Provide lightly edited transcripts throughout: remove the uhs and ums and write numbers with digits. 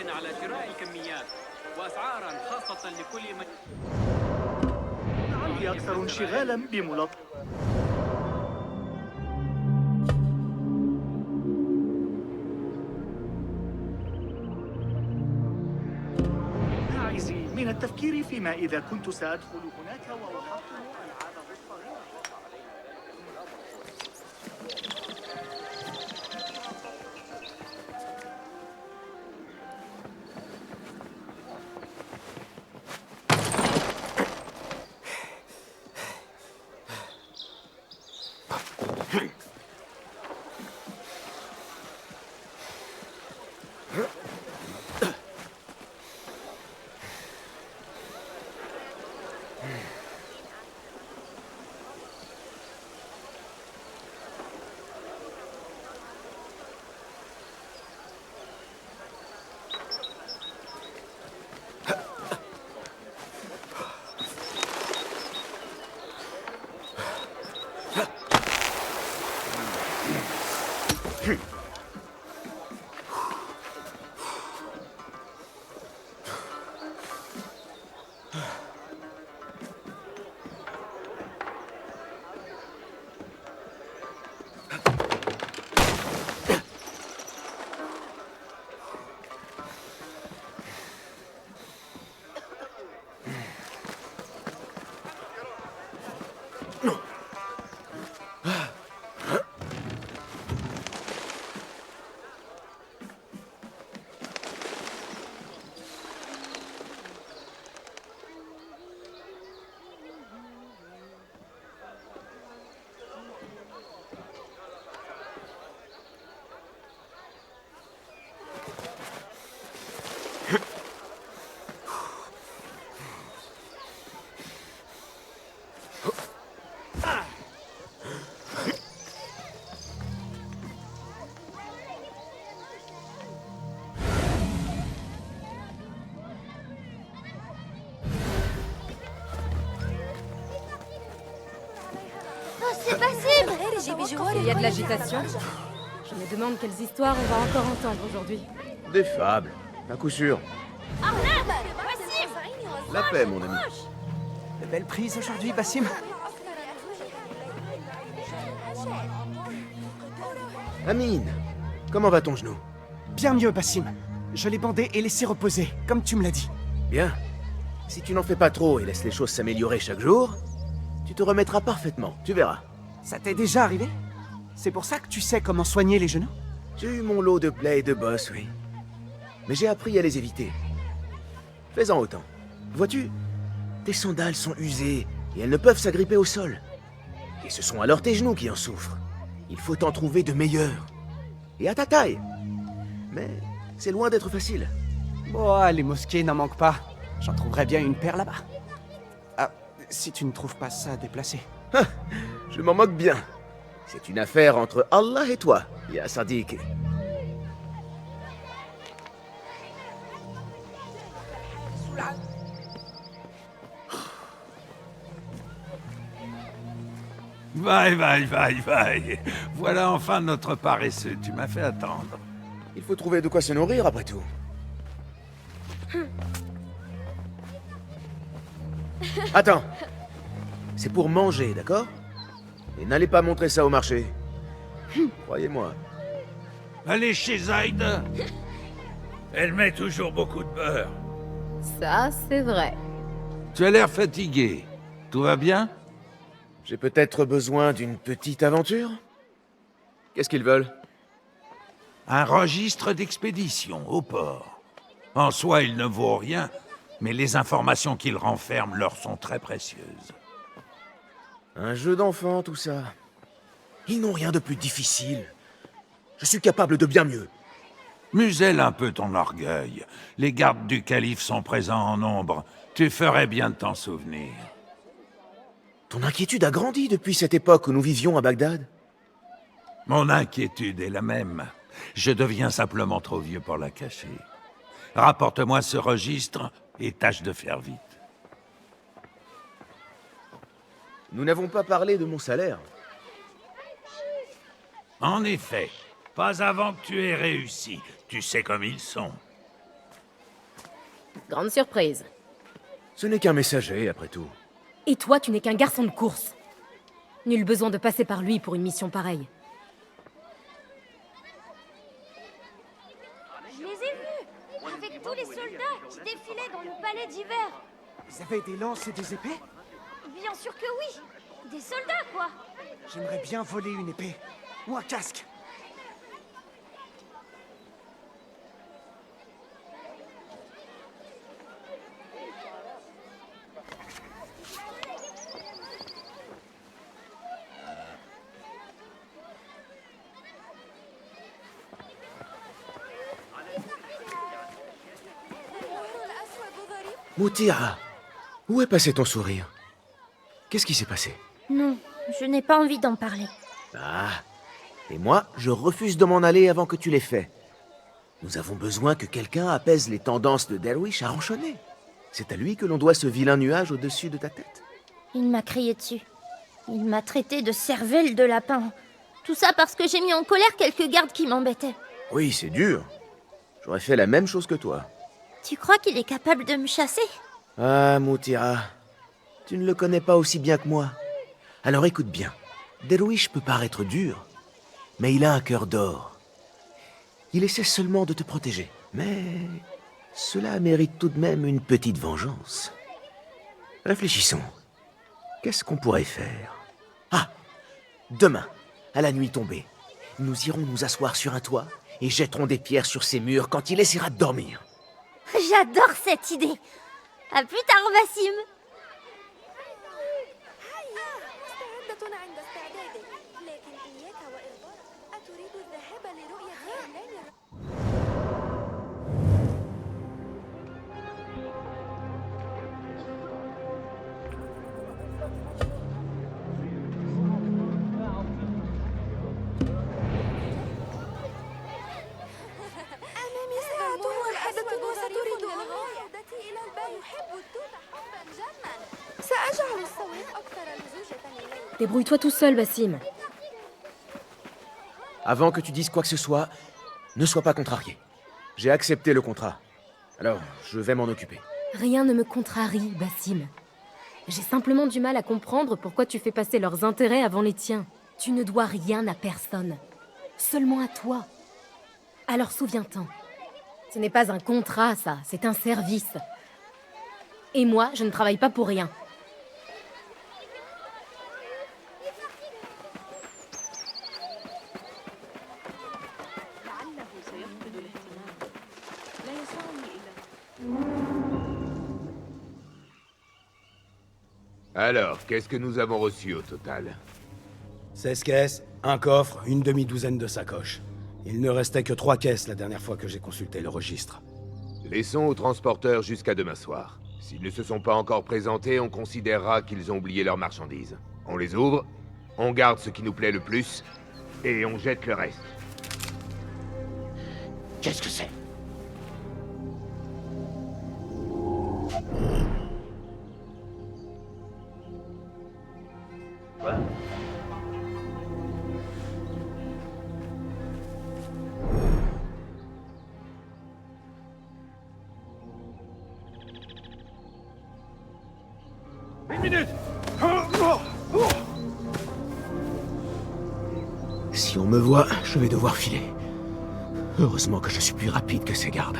على شراء الكميات وأسعارا خاصة لكل من لعلي أكثر انشغالا بملاط. أعزي من التفكير فيما إذا كنت سأدخل هناك وأحطم ألعابه الصغيرة. C'est Basim! Il y a de l'agitation. Je me demande quelles histoires on va encore entendre aujourd'hui. Des fables, à coup sûr. La paix, mon ami. De belles prises aujourd'hui, Basim. Amine, comment va ton genou? Bien mieux, Basim. Je l'ai bandé et laissé reposer, comme tu me l'as dit. Bien. Si tu n'en fais pas trop et laisses les choses s'améliorer chaque jour, tu te remettras parfaitement, tu verras. Ça t'est déjà arrivé? C'est pour ça que tu sais comment soigner les genoux? J'ai eu mon lot de plaies et de bosses, oui. Mais j'ai appris à les éviter. Fais-en autant. Vois-tu, tes sandales sont usées et elles ne peuvent s'agripper au sol. Et ce sont alors tes genoux qui en souffrent. Il faut en trouver de meilleurs. Et à ta taille. Mais c'est loin d'être facile. Oh, les mosquées n'en manquent pas. J'en trouverais bien une paire là-bas. Ah, si tu ne trouves pas ça déplacé. Je m'en moque bien. C'est une affaire entre Allah et toi, ya Sadiq. Vaille. Voilà enfin notre paresseux. Tu m'as fait attendre. Il faut trouver de quoi se nourrir après tout. Attends. C'est pour manger, d'accord? Et n'allez pas montrer ça au marché. Croyez-moi. Allez chez Zaid. Elle met toujours beaucoup de beurre. Ça, c'est vrai. Tu as l'air fatigué. Tout va bien? J'ai peut-être besoin d'une petite aventure? Qu'est-ce qu'ils veulent? Un registre d'expédition au port. En soi, il ne vaut rien, mais les informations qu'il renferme leur sont très précieuses. Un jeu d'enfant, tout ça. Ils n'ont rien de plus difficile. Je suis capable de bien mieux. Muselle un peu ton orgueil. Les gardes du calife sont présents en nombre. Tu ferais bien de t'en souvenir. Ton inquiétude a grandi depuis cette époque où nous vivions à Bagdad. Mon inquiétude est la même. Je deviens simplement trop vieux pour la cacher. Rapporte-moi ce registre et tâche de faire vite. Nous n'avons pas parlé de mon salaire. En effet, pas avant que tu aies réussi. Tu sais comme ils sont. Grande surprise. Ce n'est qu'un messager, après tout. Et toi, tu n'es qu'un garçon de course. Nul besoin de passer par lui pour une mission pareille. Je les ai vus, avec tous les soldats qui défilaient dans le palais d'hiver. Ils avaient des lances et des épées? Bien sûr que oui. Des soldats, quoi. J'aimerais bien voler une épée. Ou un casque. Moutira, où est passé ton sourire? Qu'est-ce qui s'est passé? Non, je n'ai pas envie d'en parler. Ah, et moi, je refuse de m'en aller avant que tu l'aies fait. Nous avons besoin que quelqu'un apaise les tendances de Derwish à ronchonner. C'est à lui que l'on doit ce vilain nuage au-dessus de ta tête. Il m'a crié dessus. Il m'a traité de cervelle de lapin. Tout ça parce que j'ai mis en colère quelques gardes qui m'embêtaient. Oui, c'est dur. J'aurais fait la même chose que toi. Tu crois qu'il est capable de me chasser? Ah, Moutira, tu ne le connais pas aussi bien que moi. Alors écoute bien. Derwish peut paraître dur, mais il a un cœur d'or. Il essaie seulement de te protéger, mais cela mérite tout de même une petite vengeance. Réfléchissons. Qu'est-ce qu'on pourrait faire? Ah, demain, à la nuit tombée, nous irons nous asseoir sur un toit et jetterons des pierres sur ses murs quand il essaiera de dormir. J'adore cette idée. À plus tard, Bassim. Débrouille-toi tout seul, Bassim. Avant que tu dises quoi que ce soit, ne sois pas contrarié. J'ai accepté le contrat. Alors, je vais m'en occuper. Rien ne me contrarie, Bassim. J'ai simplement du mal à comprendre pourquoi tu fais passer leurs intérêts avant les tiens. Tu ne dois rien à personne. Seulement à toi. Alors souviens-t'en. Ce n'est pas un contrat, ça. C'est un service. Et moi, je ne travaille pas pour rien. Alors, qu'est-ce que nous avons reçu au total? 16 caisses, un coffre, une demi-douzaine de sacoches. Il ne restait que 3 caisses la dernière fois que j'ai consulté le registre. Laissons aux transporteurs jusqu'à demain soir. S'ils ne se sont pas encore présentés, on considérera qu'ils ont oublié leurs marchandises. On les ouvre, on garde ce qui nous plaît le plus, et on jette le reste. Qu'est-ce que c'est? Si on me voit, je vais devoir filer. Heureusement que je suis plus rapide que ces gardes.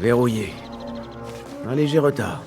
Verrouillé. Un léger retard.